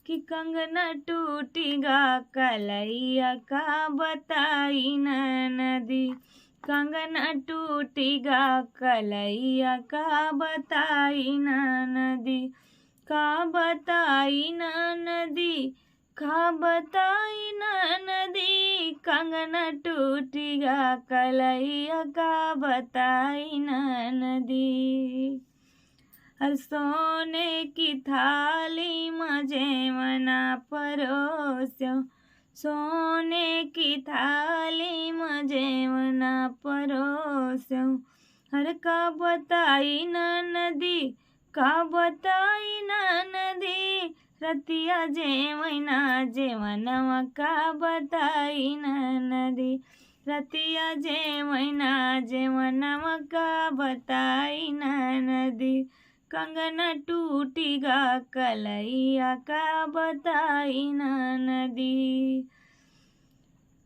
कि कंगना टूटेगा कलैया का बताई नदी। कंगना टूटेगा कलैया का बताई नदी। का बताई नदी, का बताई नदी। कंगना टूटेगा कलैया का बताई नदी। हर सोने की थाली मजे मना परोस्यो, सोने की थाली मजे मना परोस्यो। हर का बताई नदी, का बताई नदी। रतिया जे मनवा का बताई नदी। रतिया जे मनवा का बताई नदी। कंगना टूटेगा कलैया का बताई नदी।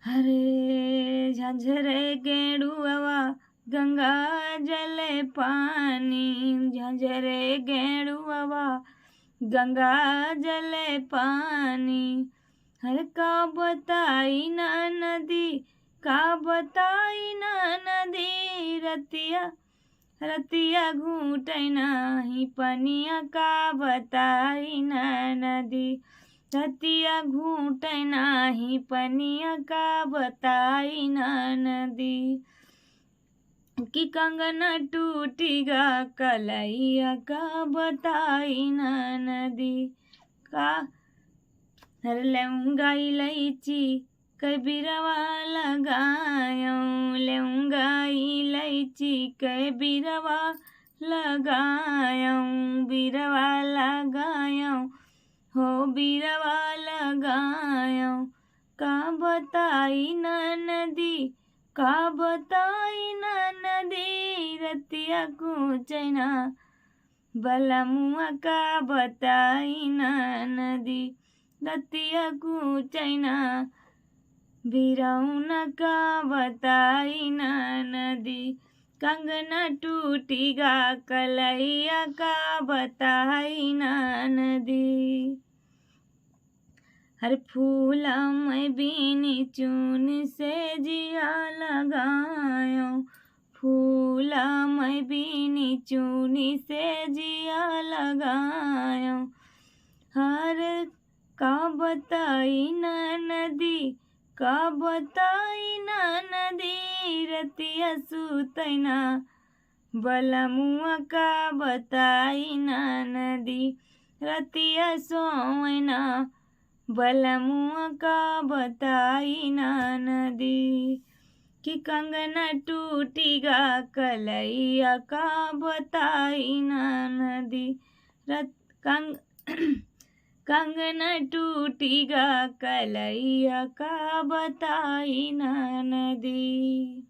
हरे झंझरे गेड़ुआ गंगा जल पानी, झंझरे गेड़ुआ गंगा जल पानी। हर का बताई नदी, का बताई नदी। रतिया घूटे नाही पनिया का बताई नदी। रतिया घूटे नाही पनिया का बताई नदी। कि कंगना टूटेगा कलैया का बताई नदी। का हर लौंगा इलायची कबीरवा लगायों, लौंगा इलायची कबीरवा लगायों। बीरवा लगायों हो बीरवा लगायों। का बताई नदी, का बताई नदी। रतिया कुचैना बलमुआ का बताई नदी। रतिया कुचैना बिरौना का बताई नदी। कंगना टूटेगा कलैया का बताई नदी। हर फूला मैं बीनी चून से जिया लगायो, फूला मैं बीनी चूनी से जिया लगायो। हर का बताई नदी, का बताई नदी। रतिया सुतैना बलमुआ का बताई नदी। रतिया सोवैना बलमुआ का बताई नदी। कि कंगना टूटेगा कलैया का बताई नदी। कंगना टूटेगा कलैया का बताई नदी।